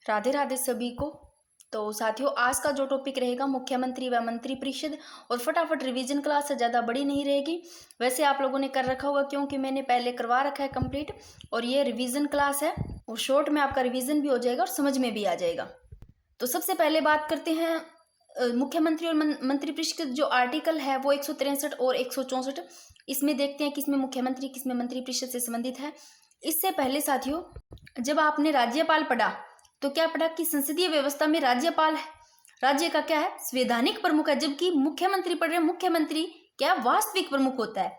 राधे राधे सभी को। तो साथियों, आज का जो टॉपिक रहेगा मुख्यमंत्री व मंत्री परिषद, और फटाफट रिवीजन क्लास है, ज़्यादा बड़ी नहीं रहेगी। वैसे आप लोगों ने कर रखा होगा क्योंकि मैंने पहले करवा रखा है कंप्लीट, और ये रिवीजन क्लास है और शॉर्ट में आपका रिवीजन भी हो जाएगा और समझ में भी आ जाएगा। तो सबसे पहले बात करते हैं मुख्यमंत्री और मंत्री परिषद जो आर्टिकल है वो 163 और 164, इसमें देखते हैं किसमें मुख्यमंत्री किसमें मंत्री परिषद से संबंधित है। इससे पहले साथियों, जब आपने राज्यपाल पढ़ा तो क्या पढ़ा कि संसदीय व्यवस्था में राज्यपाल है, राज्य का क्या है, संवैधानिक प्रमुख है, जबकि मुख्यमंत्री पढ़ रहे, मुख्यमंत्री क्या वास्तविक प्रमुख होता है।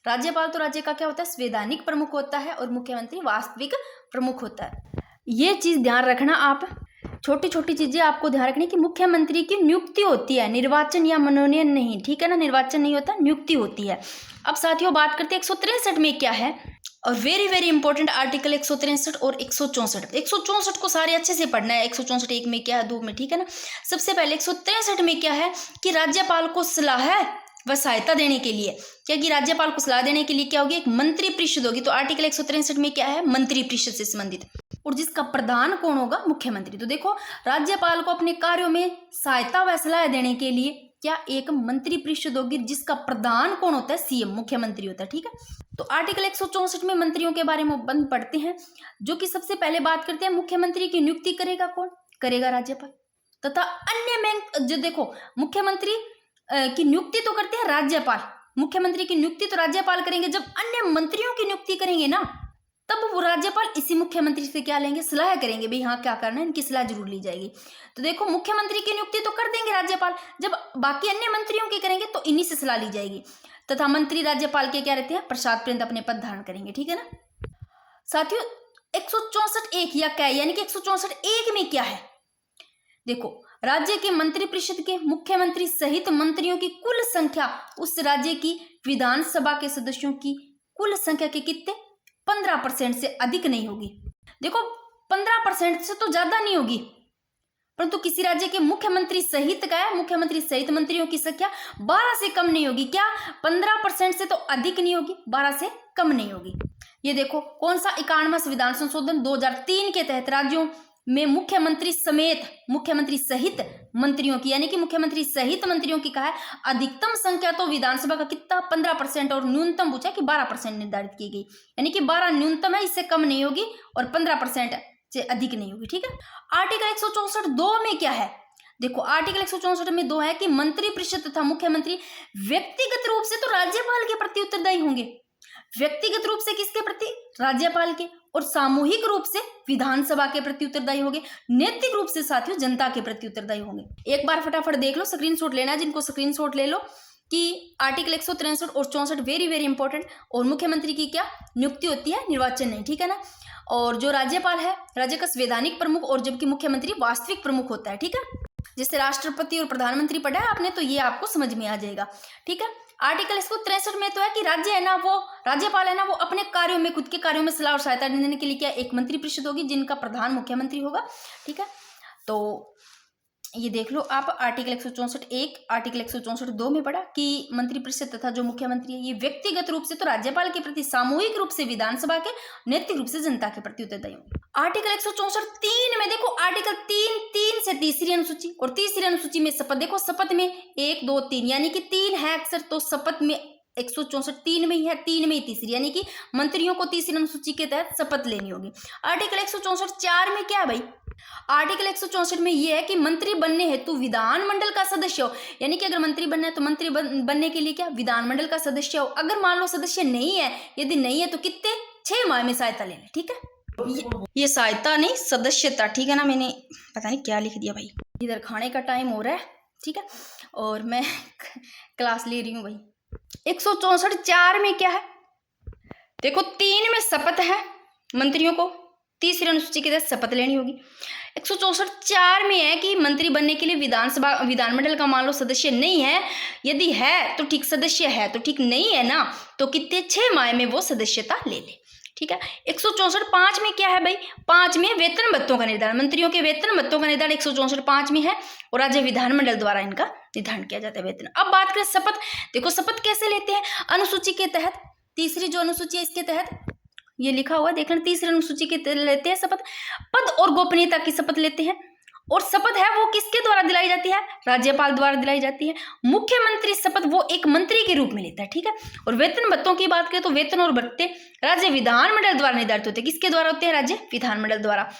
राज्यपाल तो राज्य का क्या होता है, संवैधानिक प्रमुख होता है, और मुख्यमंत्री वास्तविक प्रमुख होता है। ये चीज ध्यान रखना, आप छोटी छोटी चीजें आपको ध्यान रखनी कि मुख्यमंत्री की नियुक्ति होती है, निर्वाचन या मनोनयन नहीं, ठीक है ना, निर्वाचन नहीं होता, नियुक्ति होती है। अब साथियों बात करते हैं 163 में क्या है, और वेरी वेरी इंपॉर्टेंट आर्टिकल 163 और 164। 164 को सारे अच्छे से पढ़ना है, 164 एक में क्या है, दो में, ठीक है ना। सबसे पहले 163 में क्या है कि राज्यपाल को सलाह व सहायता देने के लिए, क्या कि राज्यपाल को सलाह देने के लिए क्या होगी, एक मंत्री परिषद होगी। तो आर्टिकल 163 में क्या है, मंत्री परिषद से संबंधित, और जिसका प्रधान कौन होगा, मुख्यमंत्री। तो देखो, राज्यपाल को अपने कार्यों में सहायता व सलाह देने के लिए क्या एक मंत्री परिषद होगी, जिसका प्रधान कौन होता है, सीएम, मुख्यमंत्री होता है, ठीक है। तो आर्टिकल 164 में मंत्रियों के बारे में बंद पढ़ते हैं, जो कि सबसे पहले बात करते हैं मुख्यमंत्री की नियुक्ति करेगा कौन, करेगा राज्यपाल, तथा अन्य में जो देखो मुख्यमंत्री की नियुक्ति तो करते हैं राज्यपाल, मुख्यमंत्री की नियुक्ति तो राज्यपाल करेंगे, जब अन्य मंत्रियों की नियुक्ति करेंगे ना, तब वो राज्यपाल इसी मुख्यमंत्री से क्या लेंगे, सलाह करेंगे, भाई हाँ क्या करना है, इनकी सलाह जरूर ली जाएगी। तो देखो, मुख्यमंत्री की नियुक्ति तो कर देंगे राज्यपाल, जब बाकी अन्य मंत्रियों की करेंगे तो इन्हीं से सलाह ली जाएगी, तथा मंत्री राज्यपाल के क्या रहते हैं, प्रसाद पर्यंत अपने पद धारण करेंगे, ठीक है ना। साथियों 164(1) या क्या है, यानी कि 164(1) में क्या है, देखो, राज्य के मंत्री परिषद के मुख्यमंत्री सहित मंत्रियों की कुल संख्या उस राज्य की विधानसभा के सदस्यों की कुल संख्या के कितने, 15% से अधिक नहीं होगी। देखो 15% से तो ज्यादा नहीं होगी, परंतु किसी राज्य के मुख्यमंत्री सहित का है, मुख्यमंत्री सहित मंत्रियों की संख्या 12 से कम नहीं होगी। क्या 15% से तो अधिक नहीं होगी, 12 से कम नहीं होगी। ये देखो कौन सा 51वां संविधान संशोधन 2003 के तहत राज्यों में मुख्यमंत्री समेत, मुख्यमंत्री सहित मंत्रियों की, यानी कि मुख्यमंत्री सहित मंत्रियों की कहा है, अधिकतम संख्या तो विधानसभा का कितना 15% और न्यूनतम पूछा कि 12% निर्धारित की गई, यानी कि 12 न्यूनतम है, इससे कम नहीं होगी, और 15% से अधिक नहीं होगी, ठीक है। आर्टिकल 164(2) में क्या है, देखो आर्टिकल 164 में 2 है कि मंत्री परिषद तथा मुख्यमंत्री व्यक्तिगत रूप से तो राज्यपाल के प्रति उत्तरदायी होंगे, व्यक्तिगत रूप से किसके प्रति, राज्यपाल के, और सामूहिक रूप से विधानसभा के प्रति उत्तरदायी होंगे, नैतिक रूप से साथियों जनता के प्रति उत्तरदायी होंगे। एक बार फटाफट देख लो, स्क्रीनशॉट लेना है जिनको, स्क्रीनशॉट ले लो कि आर्टिकल 163 और 64 वेरी वेरी इंपॉर्टेंट, और मुख्यमंत्री की क्या नियुक्ति होती है, निर्वाचन नहीं, ठीक है ना। और जो राज्यपाल है राज्य का संवैधानिक प्रमुख, और जबकि मुख्यमंत्री वास्तविक प्रमुख होता है, ठीक है। जैसे राष्ट्रपति और प्रधानमंत्री पढ़ा है आपने, तो ये आपको समझ में आ जाएगा, ठीक है। आर्टिकल 163 में तो है कि राज्य है ना, वो राज्यपाल है ना, वो अपने कार्यों में, खुद के कार्यों में सलाह और सहायता देने के लिए क्या एक मंत्री परिषद होगी, जिनका प्रधान मुख्यमंत्री होगा, ठीक है। तो ये देख लो आप, आर्टिकल 164(1), आर्टिकल 164(2) में पढ़ा कि मंत्री परिषद तथा जो मुख्यमंत्री है ये व्यक्तिगत रूप से तो राज्यपाल के प्रति, सामूहिक रूप से विधानसभा के, नैतिक रूप से जनता के प्रति उत्तरदायी होंगे। आर्टिकल 164(3) में देखो, आर्टिकल 3 से तीसरी अनुसूची, और तीसरी अनुसूची में शपथ, देखो शपथ में 1 2 3, यानी कि 3 है अक्सर, तो शपथ में 164(3) में ही है, 3 में ही तीसरी, यानी कि मंत्रियों को तीसरी अनुसूची के तहत शपथ लेनी होगी। आर्टिकल 164(4) में क्या है भाई, आर्टिकल 164 में यह है कि मंत्री बनने हेतु विधानमंडल का सदस्य हो, यानी कि अगर मंत्री बनना है तो मंत्री बनने के लिए क्या विधानमंडल का सदस्य हो। अगर मान लो सदस्य नहीं है, यदि नहीं है तो कितने 6 माह में सहायता ले ले, ठीक है। ये सहायता नहीं, सदस्यता, ठीक है ना। मैंने पता नहीं क्या लिख दिया भाई, इधर खाने का टाइम हो रहा है, ठीक है, और मैं क्लास ले रही हूँ भाई। 164(4) में क्या है, देखो 3 में शपथ है, मंत्रियों को तीसरी अनुसूची के तहत शपथ लेनी होगी। 164(4) में है कि मंत्री बनने के लिए विधानमंडल का मान लो सदस्य नहीं है, यदि है तो ठीक, सदस्य है तो ठीक, नहीं है ना तो कितने 6 माह में वो सदस्यता ले ले, ठीक है। 164(5) में क्या है भाई, 5 में वेतन भत्तों का निर्धारण, मंत्रियों के वेतन भत्तों का निर्धारण 164(5) में है, और राज्य विधानमंडल द्वारा इनका निर्धारण किया जाता है वेतन। अब बात करें शपथ, देखो शपथ कैसे लेते हैं, अनुसूची के तहत, तीसरी जो अनुसूची है इसके तहत ये लिखा हुआ देख लेना। तीसरी अनुसूची के लेते हैं शपथ, पद और गोपनीयता की शपथ लेते हैं। और शपथ है वो किसके द्वारा दिलाई जाती है? राज्यपाल द्वारा दिलाई जाती है। मुख्यमंत्री शपथ वो एक मंत्री के रूप में लेता है, ठीक है। और वेतन भत्तों की बात करें तो वेतन और भत्ते राज्य विधानमंडल द्वारा निर्धारित होते हैं। किसके द्वारा होते हैं? राज्य विधानमंडल द्वारा।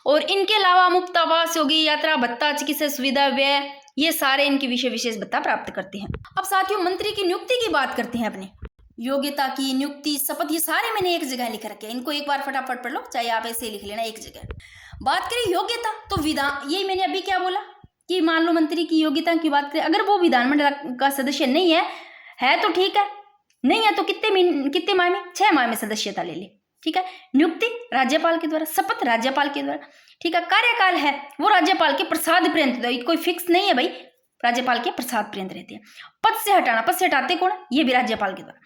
और इनके अलावा मुफ्त आवास होगी, यात्रा भत्ता, चिकित्सा सुविधा, व्यय, ये सारे इनकी विशेष भत्ता प्राप्त करते हैं। अब साथियों मंत्री की नियुक्ति की बात करते हैं। अपने योग्यता की नियुक्ति, शपथ, ये सारे मैंने एक जगह लिख रखे हैं। इनको एक बार फटाफट पढ़ लो, चाहे आप ऐसे लिख लेना एक जगह। बात करें योग्यता तो विधान, यही मैंने अभी क्या बोला कि मान लो मंत्री की योग्यता की बात करें, अगर वो विधानमंडल का सदस्य नहीं है तो ठीक है, नहीं है तो कितने माह में? 6 माह में सदस्यता ले ले, ठीक है। नियुक्ति राज्यपाल के द्वारा, शपथ राज्यपाल के द्वारा, ठीक है। कार्यकाल है वो राज्यपाल के प्रसाद पर्यंत, कोई फिक्स नहीं है भाई, राज्यपाल के प्रसाद पर्यंत रहते हैं। पद से हटाना, पद से हटाते कौन? ये भी राज्यपाल के द्वारा।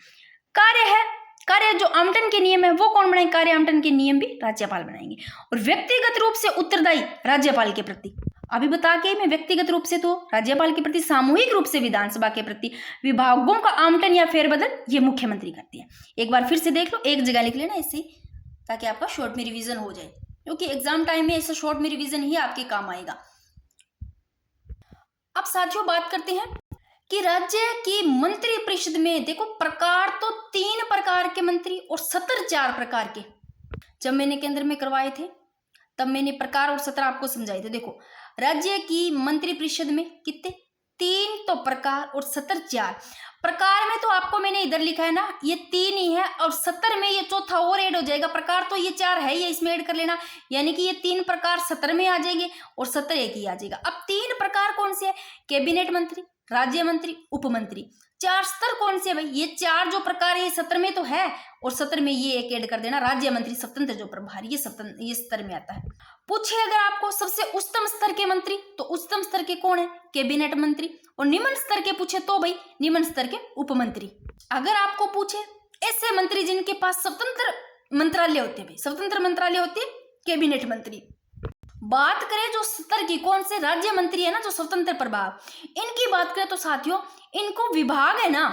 कार्य है, कार्य जो आवंटन के नियम है वो कौन बनाएंगे? कार्य आवंटन के नियम भी राज्यपाल बनाएंगे। और व्यक्तिगत रूप से उत्तरदायी राज्यपाल के प्रति, अभी बता के मैं व्यक्तिगत रूप से तो राज्यपाल के प्रति, सामूहिक रूप से विधानसभा के प्रति, विभागों का आवंटन या फेरबदल ये मुख्यमंत्री करती है। एक बार फिर से देख लो, एक जगह लिख लेना ऐसे, ताकि आपका शॉर्ट में रिवीजन हो जाए, क्योंकि एग्जाम टाइम में ऐसा शॉर्ट में रिवीजन ही आपके काम आएगा। अब साथियों बात करते हैं कि राज्य की मंत्री परिषद में देखो प्रकार तो 3 प्रकार के मंत्री और सत्र 4 प्रकार के। जब मैंने केंद्र में करवाए थे तब मैंने प्रकार और सत्र आपको समझाए थे। देखो राज्य की मंत्री परिषद में कितने? 3 तो प्रकार और सत्र 4। प्रकार में तो आपको मैंने इधर लिखा है ना, ये 3 ही है, और सत्र में ये चौथा और ऐड हो जाएगा। प्रकार तो ये 4 है, ये इसमें ऐड कर लेना, यानी कि ये 3 प्रकार सत्र में आ जाएंगे और सत्र एक ही आ जाएगा। अब 3 प्रकार कौन से है? कैबिनेट मंत्री, राज्य मंत्री, उप मंत्री। 4 स्तर कौन से है भाई? ये 4 जो प्रकार है सत्र में तो है, और सत्र में ये एक ऐड कर देना, राज्य मंत्री स्वतंत्र जो प्रभारी, ये स्तर में आता है। पूछे अगर आपको सबसे उच्चतम स्तर के मंत्री, तो उच्चतम स्तर के कौन है? कैबिनेट मंत्री। और निम्न स्तर के पूछे तो भाई निम्न स्तर के उप मंत्री। अगर आपको पूछे ऐसे मंत्री जिनके पास स्वतंत्र मंत्रालय होते हैं, स्वतंत्र मंत्रालय होते हैं, कैबिनेट मंत्री। बात करें जो स्तर की, कौन से? राज्य मंत्री है ना जो स्वतंत्र प्रभाव, इनकी बात करें तो साथियों इनको विभाग है ना,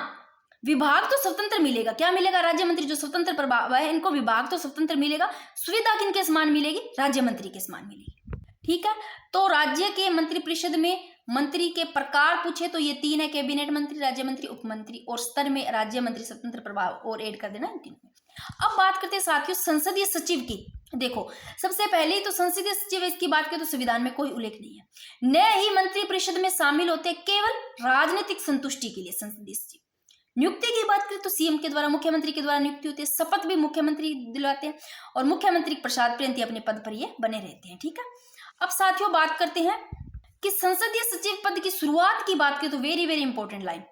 विभाग तो स्वतंत्र मिलेगा। क्या मिलेगा? राज्य मंत्री जो स्वतंत्र प्रभाव है इनको विभाग तो स्वतंत्र मिलेगा। सुविधा किनके समान मिलेगी? राज्य मंत्री के समान मिलेगी, ठीक है। तो राज्य के मंत्री परिषद में मंत्री के प्रकार पूछे तो ये 3 है, कैबिनेट मंत्री, राज्य मंत्री, उप मंत्री, और स्तर में राज्य मंत्री स्वतंत्र प्रभाव और ऐड कर देना इन 3 में। अब बात करते हैं साथियों संसदीय सचिव की। देखो सबसे पहले तो संसदीय सचिव, इसकी बात करें तो संविधान में कोई उल्लेख नहीं है। नए ही मंत्री परिषद में शामिल होते हैं केवल राजनीतिक संतुष्टि के लिए संसदीय सचिव। नियुक्ति की बात करें तो सीएम के द्वारा, मुख्यमंत्री के द्वारा नियुक्ति होती है। शपथ भी मुख्यमंत्री दिलाते हैं, और मुख्यमंत्री प्रसाद पर्यंत अपने पद पर ये बने रहते हैं, ठीक है। अब साथियों बात करते हैं कि संसदीय सचिव पद की शुरुआत की बात करें तो वेरी वेरी इंपॉर्टेंट लाइन,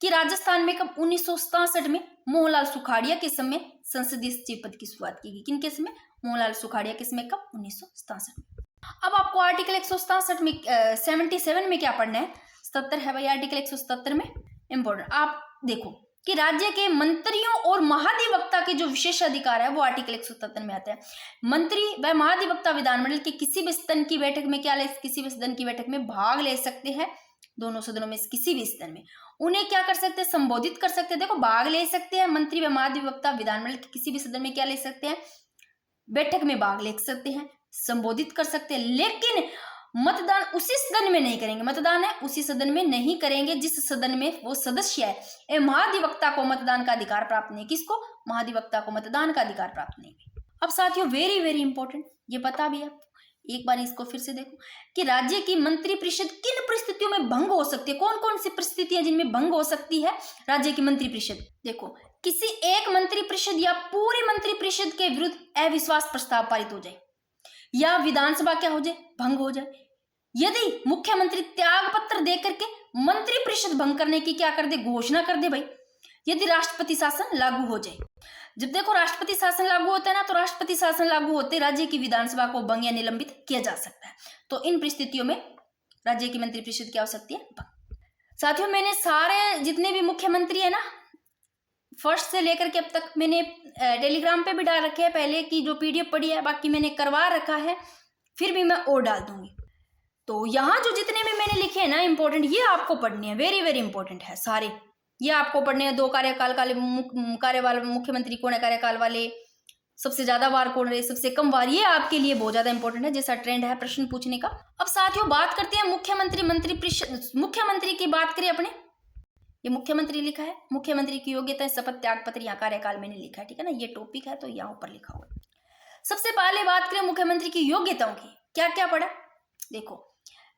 कि राजस्थान में कब? 1967 में मोहनलाल सुखाड़िया के समय संसदीय सचिव पद की शुरुआत की गई। किनके समय? मोहनलाल सुखाड़िया के समय। कब? 1967 में। अब आपको आर्टिकल 167 में 77 में क्या पढ़ना है? 77 है भाई आर्टिकल 177 में, इंपॉर्टेंट। आप देखो कि राज्य के मंत्रियों और महाधिवक्ता के जो विशेष अधिकार है वो आर्टिकल 177 में आता है। मंत्री व महाधिवक्ता विधानमंडल के किसी भी सदन की बैठक में किसी भी सदन की बैठक में भाग ले सकते हैं। दोनों सदनों में किसी भी सदन में उन्हें क्या कर सकते हैं? संबोधित कर सकते हैं। देखो भाग ले सकते हैं मंत्री व महाधिवक्ता विधानमंडल के किसी भी सदन में क्या ले सकते हैं? बैठक में भाग ले सकते हैं, संबोधित कर सकते हैं, लेकिन मतदान उसी सदन में नहीं करेंगे। मतदान है उसी सदन में नहीं करेंगे जिस सदन में वो सदस्य है। महाधिवक्ता को मतदान का अधिकार प्राप्त नहीं। किसको? महाधिवक्ता को मतदान का अधिकार प्राप्त नहीं। अब साथियों वेरी वेरी इंपॉर्टेंट, ये पता भी है, एक बार इसको फिर से देखो कि राज्य की मंत्री परिषद किन परिस्थितियों में भंग हो सकती है। कौन कौन सी परिस्थितियां जिनमें भंग हो सकती है राज्य की मंत्री परिषद? देखो किसी एक मंत्री परिषद या पूरी मंत्री परिषद के विरुद्ध अविश्वास प्रस्ताव पारित हो जाए, या विधानसभा क्या हो जाए? भंग हो जाए। यदि मुख्यमंत्री त्याग पत्र देकर के मंत्री परिषद भंग करने की क्या कर दे? घोषणा कर दे भाई। यदि राष्ट्रपति शासन लागू हो जाए, जब देखो राष्ट्रपति शासन लागू होता है ना, तो राष्ट्रपति शासन लागू होते राज्य की विधानसभा को भंग या निलंबित किया जा सकता है। तो इन परिस्थितियों में राज्य की मंत्री परिषद क्या हो सकती है? भंग। साथियों मैंने सारे जितने भी मुख्यमंत्री है ना फर्स्ट से लेकर के अब तक मैंने टेलीग्राम पे भी डाल रखे हैं, पहले की जो पीडीएफ पड़ी है, बाकी मैंने करवा रखा है, फिर भी मैं और डाल दूंगी। तो यहाँ जो जितने भी मैंने लिखे हैं ना इंपॉर्टेंट, ये आपको पढ़ने हैं, वेरी वेरी इंपॉर्टेंट है सारे, ये आपको पढ़ने हैं। 2 कार्यकाल वाले मुख्यमंत्री कौन है? कार्यकाल वाले सबसे ज्यादा बार कौन रहे, सबसे कम बार, ये आपके लिए बहुत ज्यादा इंपॉर्टेंट है, जैसा ट्रेंड है प्रश्न पूछने का। अब साथियों बात करते हैं मुख्यमंत्री मंत्री परिषद, मुख्यमंत्री की बात करें अपने, ये मुख्यमंत्री लिखा है, मुख्यमंत्री की योग्यता, शपथ, त्याग पत्र, यहाँ कार्यकाल मैंने लिखा है, ठीक है ना, ये टॉपिक है तो यहाँ ऊपर लिखा हुआ है। सबसे पहले बात करें मुख्यमंत्री की योग्यताओं की, क्या क्या पढ़ा, देखो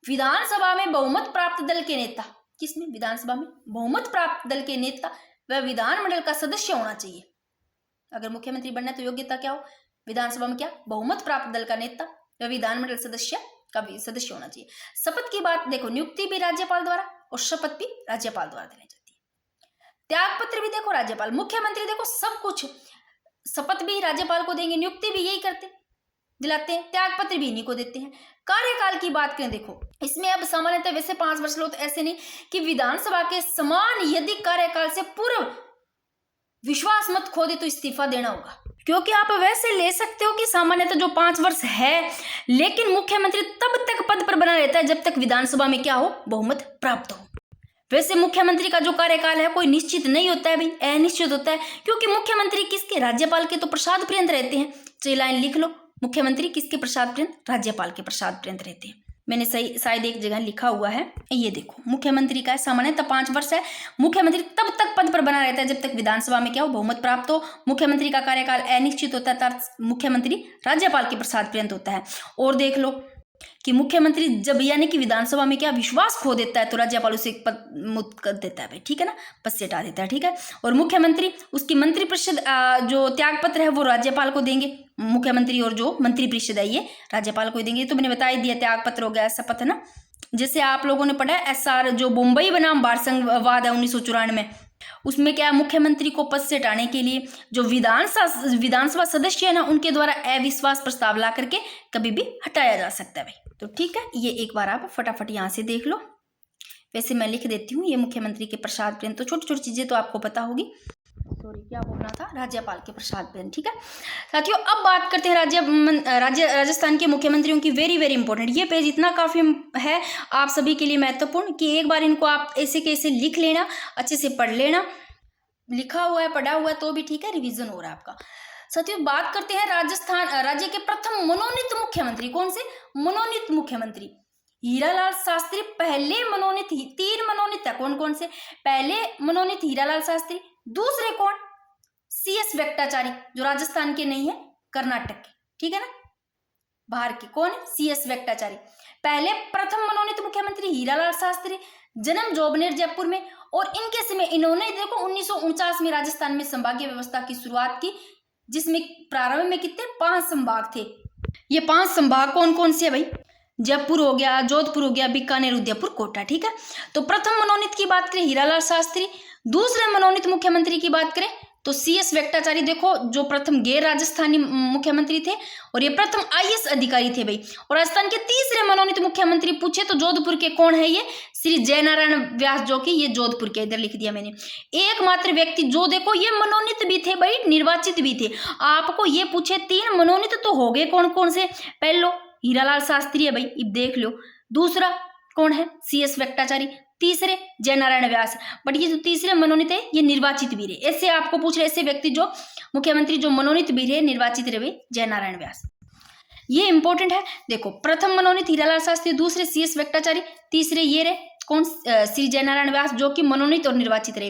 विधानसभा में बहुमत प्राप्त दल के नेता, किसमें, विधानसभा में बहुमत प्राप्त दल के नेता वह विधानमंडल का सदस्य होना चाहिए। अगर मुख्यमंत्री बनना है तो योग्यता क्या हो, विधानसभा में क्या, बहुमत प्राप्त दल का नेता वह विधानमंडल सदस्य का भी सदस्य होना चाहिए। शपथ की बात देखो, नियुक्ति भी राज्यपाल द्वारा और शपथ भी राज्यपाल द्वारा देनी जाती है। त्याग पत्र भी देखो राज्यपाल, मुख्यमंत्री देखो सब कुछ, शपथ भी राज्यपाल को देंगे, नियुक्ति भी यही करते दिलाते हैं, त्याग पत्र भी इन्हीं को देते हैं। कार्यकाल की बात करें, देखो इसमें अब सामान्यतः वैसे 5 वर्ष लो, तो ऐसे नहीं कि विधानसभा के समान यदि कार्यकाल से पूर्व विश्वास मत खो दे तो इस्तीफा देना होगा, क्योंकि आप वैसे ले सकते हो कि सामान्यतः जो 5 वर्ष है, लेकिन मुख्यमंत्री तब तक पद पर बना रहता है जब तक विधानसभा में क्या हो, बहुमत प्राप्त हो। वैसे मुख्यमंत्री का जो कार्यकाल है कोई निश्चित नहीं होता है भाई, अनिश्चित होता है, क्योंकि मुख्यमंत्री किसके, राज्यपाल के तो प्रसाद पर्यंत रहते हैं। तो ये लाइन लिख लो, मुख्यमंत्री किसके प्रसाद पर्यंत, राज्यपाल के प्रसाद पर्यंत रहते हैं। मैंने सही शायद एक जगह लिखा हुआ है, ये देखो मुख्यमंत्री का सामान्यतः 5 वर्ष है, मुख्यमंत्री तब तक पद पर बना रहता है जब तक विधानसभा में क्या हो, बहुमत प्राप्त हो। मुख्यमंत्री का कार्यकाल अनिश्चित होता है, मुख्यमंत्री राज्यपाल के प्रसाद पर्यंत होता है। और देख लो कि मुख्यमंत्री जब यानी कि विधानसभा में क्या विश्वास खो देता है तो राज्यपाल उसे पद मुक्त कर देता है भाई, ठीक है ना, पद से हटा देता है, ठीक है। और मुख्यमंत्री उसकी मंत्रिपरिषद जो त्याग पत्र है वो राज्यपाल को देंगे, मुख्यमंत्री और जो मंत्रिपरिषद है ये राज्यपाल को देंगे। तो मैंने बता ही दिया, त्याग पत्र हो गया, शपथ है ना। जैसे आप लोगों ने पढ़ा है SR जो मुंबई बनाम भारत संघवाद है 1994 में, उसमें क्या मुख्यमंत्री को पद से हटाने के लिए जो विधानसभा सदस्य है ना, उनके द्वारा अविश्वास प्रस्ताव ला करके कभी भी हटाया जा सकता है भाई। तो ठीक है, ये एक बार आप फटाफट यहाँ से देख लो, वैसे मैं लिख देती हूँ ये मुख्यमंत्री के प्रसाद पर्यंत, तो छोटी छोटी चीजें तो आपको पता होगी। सॉरी क्या बोलना था, राज्यपाल के प्रसाद पर्यंत, ठीक है साथियों। अब बात करते हैं राजस्थान के मुख्यमंत्रियों की, वेरी वेरी इंपॉर्टेंट। ये पेज इतना काफी है आप सभी के लिए महत्वपूर्ण कि एक बार इनको आप ऐसे कैसे लिख लेना, अच्छे से पढ़ लेना, लिखा हुआ है पढ़ा हुआ है तो भी ठीक है, रिवीजन हो रहा है आपका। साथियों बात करते हैं राजस्थान राज्य के प्रथम मनोनीत मुख्यमंत्री, कौन से, मनोनीत मुख्यमंत्री हीरालाल शास्त्री पहले मनोनीत, 3 मनोनीत है, कौन कौन से, पहले मनोनीत हीरालाल शास्त्री, दूसरे कौन, CS वेंकटाचारी जो राजस्थान के नहीं है, कर्नाटक के, ठीक है ना, बाहर के, कौन CS वेंकटाचारी। पहले प्रथम मनोनीत मुख्यमंत्री हीरालाल शास्त्री, जन्म जोबनेर जयपुर में, और इनके समय इन्होंने देखो 1949 में राजस्थान में संभागीय व्यवस्था की शुरुआत की, जिसमें प्रारंभ में कितने 5 संभाग थे। ये 5 संभाग कौन कौन से है भाई, जयपुर हो गया, जोधपुर हो गया, बीकानेर, उदयपुर, कोटा, ठीक है। तो प्रथम मनोनीत की बात करें हीरालाल शास्त्री, दूसरे मनोनीत मुख्यमंत्री की बात करें तो CS वेंकटाचारी, देखो जो प्रथम गैर राजस्थानी मुख्यमंत्री थे और ये प्रथम IAS अधिकारी थे भाई। और राजस्थान के तीसरे मनोनीत मुख्यमंत्री पूछे तो जोधपुर के कौन है, ये श्री जयनारायण व्यास, जो कि ये जोधपुर के, इधर लिख दिया मैंने, एकमात्र व्यक्ति जो देखो ये मनोनीत भी थे भाई, निर्वाचित भी थे। आपको ये पूछे 3 मनोनीत तो हो गए, कौन कौन से, पहलो हीरालाल शास्त्री है भाई, अब देख लो, दूसरा कौन है CS वेंकटाचारी, तीसरे जयनारायण व्यास, बट ये जो तीसरे मनोनीत है ये निर्वाचित भी रहे। ऐसे आपको पूछ रहे, ऐसे व्यक्ति जो मुख्यमंत्री जो मनोनीत भी रहे, निर्वाचित रहे, जयनारायण व्यास, ये इंपॉर्टेंट है। देखो प्रथम मनोनीत हीरालाल शास्त्री, दूसरे CS वेंकटाचारी, तीसरे ये रहे कौन, श्री जयनारायण व्यास जो कि मनोनीत और निर्वाचित रहे।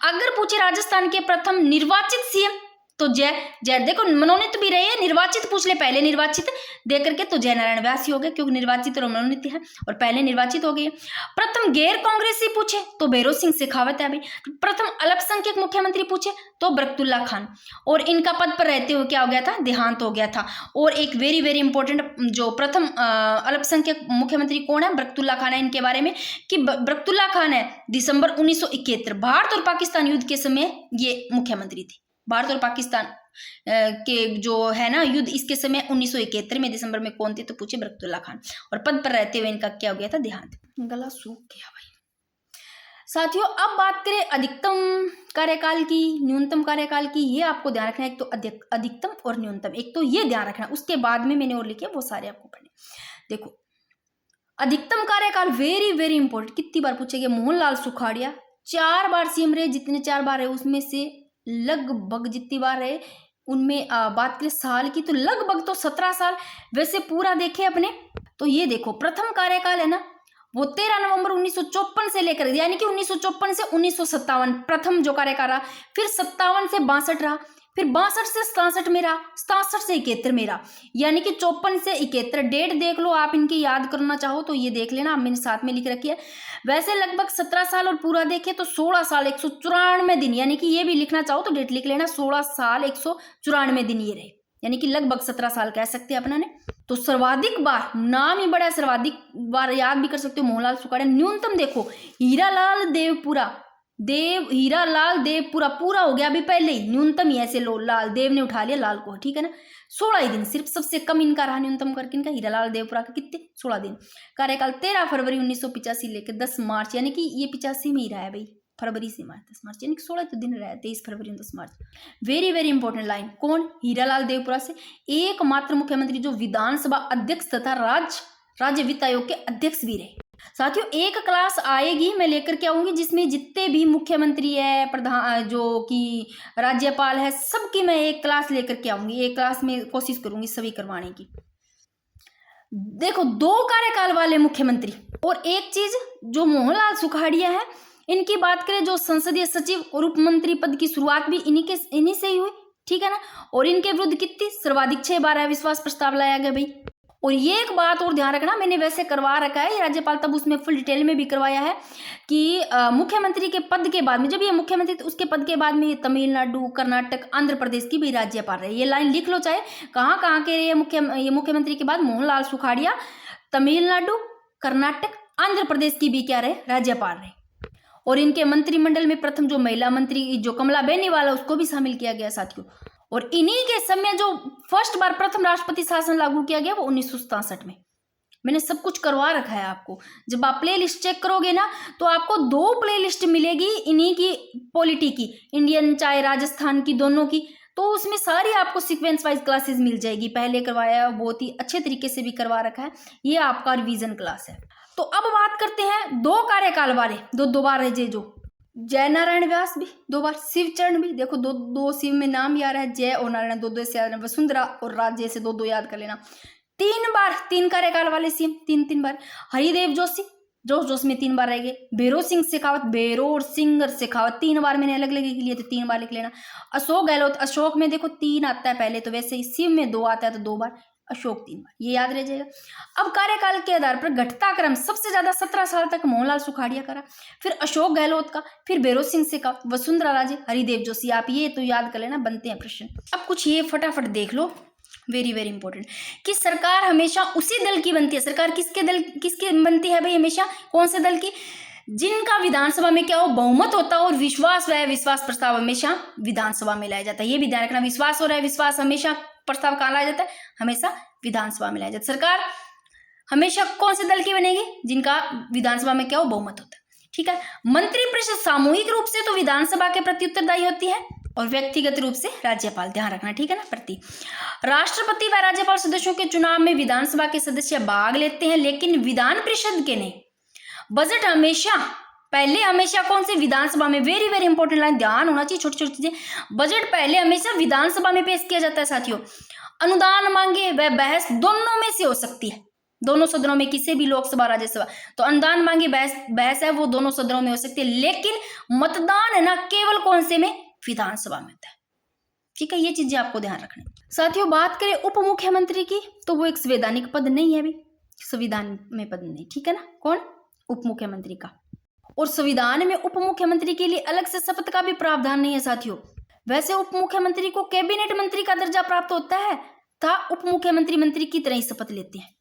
अगर पूछे राजस्थान के प्रथम निर्वाचित CM तो जय देखो मनोनीत भी रहे, निर्वाचित पूछ ले, पहले निर्वाचित दे करके तो जयनारायण व्यास ही हो गए, क्योंकि निर्वाचित और मनोनीत है और पहले निर्वाचित हो गए। प्रथम गैर कांग्रेसी पूछे तो भैरों सिंह शेखावत है अभी। प्रथम अल्पसंख्यक मुख्यमंत्री पूछे तो बरकतुल्ला खान, और इनका पद पर रहते हुए क्या हो गया था, देहांत हो गया था। और एक वेरी वेरी इंपॉर्टेंट जो प्रथम अल्पसंख्यक मुख्यमंत्री कौन है, बरकतुल्ला खान है, इनके बारे में कि बरकतुल्ला खान है दिसंबर 1971 भारत और पाकिस्तान युद्ध के समय ये मुख्यमंत्री थी। भारत और पाकिस्तान के जो है ना युद्ध, इसके समय 1971 में दिसंबर में कौन थे तो पूछे बरकतुल्ला खान, और पद पर रहते हुए इनका क्या हो गया था, देहांत। गला सूख गया भाई। साथियों अब बात करें अधिकतम कार्यकाल की, न्यूनतम कार्यकाल की, ये आपको ध्यान रखना है, एक तो अधिकतम और न्यूनतम, एक तो ये ध्यान रखना, उसके बाद में मैंने और लिखे वो सारे आपको पढ़ने। देखो अधिकतम कार्यकाल वेरी वेरी इंपॉर्टेंट, कितनी बार पूछेगा, मोहनलाल सुखाड़िया 4 बार CM रहे, जितने 4 बार है उसमें से लगभग जितनी बार है उनमें बात करें साल की तो लगभग तो 17 साल। वैसे पूरा देखें अपने तो ये देखो प्रथम कार्यकाल है ना वो 13 नवंबर 1954 से लेकर यानी कि 1954 से 1957 प्रथम जो कार्यकाल रहा, फिर 57 से 62 रहा, फिर 62 से 67 में रहा, 67 से 71 में रहा, यानी कि 54 से 71 डेट देख लो आप, इनकी याद करना चाहो तो ये देख लेना, मैंने साथ में लिख रखी है। वैसे लगभग 17 साल और पूरा देखे तो 16 साल 194 दिन, यानी कि ये भी लिखना चाहो तो डेट लिख लेना, 16 साल 194 दिन ये रहे, यानी कि लगभग 17 साल कह सकते हैं अपना ने। तो सर्वाधिक बार नाम ही बड़ा है, सर्वाधिक बार याद भी कर सकते हो मोहनलाल सुखाड़िया। न्यूनतम देखो हीरालाल देवपुरा पूरा हो गया अभी पहले ही, न्यूनतम ही ऐसे लो लाल देव ने उठा लिया लाल को, ठीक है ना। 16 ही दिन सिर्फ सबसे कम इनका रहा न्यूनतम करके, इनका हीरालाल देवपुरा का कितने 16 दिन। कार्यकाल 13 फरवरी 1985 लेकर 10 मार्च, यानी कि ये 85 में ही रहा है भाई, फरवरी से मार्च 10 मार्च, यानी कि 16 तो दिन रहा है, 23 फरवरी 10 मार्च। वेरी वेरी इंपॉर्टेंट लाइन, कौन हीरालाल देवपुरा से एकमात्र मुख्यमंत्री जो विधानसभा अध्यक्ष तथा राज्य वित्त आयोग के अध्यक्ष भी रहे। साथियों एक क्लास आएगी मैं लेकर के आऊंगी जिसमें जितने भी मुख्यमंत्री है, प्रधान जो कि राज्यपाल है, सबकी मैं एक क्लास लेकर के आऊंगी, एक क्लास में कोशिश करूंगी सभी करवाने की। देखो 2 कार्यकाल वाले मुख्यमंत्री और एक चीज जो मोहनलाल सुखाड़िया है, इनकी बात करें जो संसदीय सचिव और उप मंत्री पद की शुरुआत भी इन्हीं से ही हुई, ठीक है ना। और इनके विरुद्ध कितनी सर्वाधिक 6 बार अविश्वास प्रस्ताव लाया गया भाई। और ये एक बात और ध्यान रखना, मैंने वैसे करवा रखा है राज्यपाल तब उसमें फुल डिटेल में भी करवाया है कि मुख्यमंत्री के पद के बाद में जब ये मुख्यमंत्री तो उसके पद के बाद में तमिलनाडु, कर्नाटक, आंध्र प्रदेश की भी राज्यपाल रहे। ये लाइन लिख लो चाहे कहाँ के ये मुख्यमंत्री के बाद मोहनलाल सुखाड़िया तमिलनाडु, कर्नाटक, आंध्र प्रदेश की भी क्या रहे, राज्यपाल रहे। और इनके मंत्रिमंडल में प्रथम जो महिला मंत्री जो कमला बेनीवाल उसको भी शामिल किया गया साथियों। और इन्हीं के समय जो फर्स्ट बार प्रथम राष्ट्रपति शासन लागू किया गया वो 1967 में। मैंने सब कुछ करवा रखा है आपको, जब आप प्ले लिस्ट चेक करोगे ना तो आपको 2 प्ले लिस्ट मिलेगी इन्हीं की पॉलिटी की, इंडियन चाहे राजस्थान की, दोनों की, तो उसमें सारी आपको सीक्वेंस वाइज क्लासेस मिल जाएगी। पहले करवाया बहुत ही अच्छे तरीके से भी करवा रखा है, ये आपका रिवीजन क्लास है। तो अब बात करते हैं 2 कार्यकाल वाले, दो बार है जो जय नारायण व्यास भी 2 बार, शिवचरण भी देखो दो शिव में नाम भी आ रहा है, जय और नारायण 2 से याद, वसुंधरा और राज्य से 2 याद कर लेना। 3 बार 3 कार्यकाल वाले सीएम 3 बार। हरिदेव जोशी में 3 बार रह गए। भैरों सिंह शेखावत 3 बार मैंने अलग अलग लिख लिया तो 3 बार लिख लेना। अशोक गहलोत, अशोक में देखो 3 आता है पहले, तो वैसे ही शिव में 2 आता है तो 2 बार, अशोक 3 बार, ये याद रह जाएगा। अब कार्यकाल के आधार पर घटता क्रम सबसे ज्यादा 17 साल तक मोहनलाल सुखाड़िया करा, फिर अशोक गहलोत का, फिर भैरों सिंह शेखावत, वसुंधरा राजे, हरिदेव जोशी। आप ये तो याद कर लेना, बनते हैं प्रश्न। अब कुछ ये फटाफट देख लो, वेरी वेरी इंपॉर्टेंट, कि सरकार हमेशा उसी दल की बनती है। सरकार किसकी बनती है भाई, हमेशा कौन से दल की, जिनका विधानसभा में क्या हो, बहुमत होता हो और विश्वास प्रस्ताव हमेशा विधानसभा में लाया जाता है। ये भी ध्यान रखना, विश्वास हो रहा है, विश्वास हमेशा प्रस्ताव कहाँ लाया जाता है, हमेशा विधानसभा में लाया जाता है। सरकार हमेशा कौन से दल की बनेगी, जिनका विधानसभा में क्या हो, बहुमत होता है, ठीक है। मंत्रिपरिषद सामूहिक रूप से तो विधानसभा के प्रति उत्तरदायी होती है और व्यक्तिगत रूप से राज्यपाल, ध्यान रखना, ठीक है ना, प्रति। राष्ट्रपति व राज्यपाल सदस्यों के चुनाव में विधानसभा के सदस्य भाग लेते हैं, लेकिन विधान परिषद के नहीं। बजट हमेशा कौन से, विधानसभा में। वेरी वेरी इंपॉर्टेंट लाइन, ध्यान होना चाहिए, छोटी छोटी चीजें। बजट पहले हमेशा विधानसभा में पेश किया जाता है साथियों। अनुदान मांगे व बहस दोनों में से हो सकती है, दोनों सदनों में, किसी भी लोकसभा राज्यसभा। तो अनुदान मांगे बहस है वो दोनों सदनों में हो सकती है, लेकिन मतदान है ना केवल कौन से में, विधानसभा में होता है, ठीक है। ये चीजें आपको ध्यान रखनी। साथियों बात करें उप मुख्यमंत्री की तो वो एक संवैधानिक पद नहीं है अभी, संविधान में पद नहीं, ठीक है ना, कौन, उप मुख्यमंत्री का। और संविधान में उप मुख्यमंत्री के लिए अलग से शपथ का भी प्रावधान नहीं है साथियों। वैसे उप मुख्यमंत्री को कैबिनेट मंत्री का दर्जा प्राप्त होता है तथा उप मुख्यमंत्री मंत्री की तरह ही शपथ लेते हैं।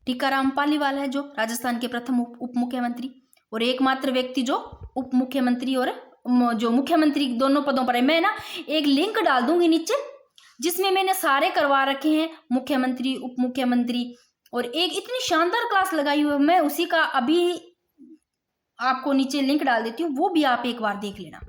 टीकाराम पालीवाल है जो राजस्थान के प्रथम उप मुख्यमंत्री और एकमात्र व्यक्ति जो उप मुख्यमंत्री और जो मुख्यमंत्री दोनों पदों पर है। मैं ना एक लिंक डाल दूंगी नीचे जिसमें मैंने सारे करवा रखे हैं, मुख्यमंत्री, उप मुख्यमंत्री, और एक इतनी शानदार क्लास लगाई हुई है, मैं उसी का अभी आपको नीचे लिंक डाल देती हूँ, वो भी आप एक बार देख लेना।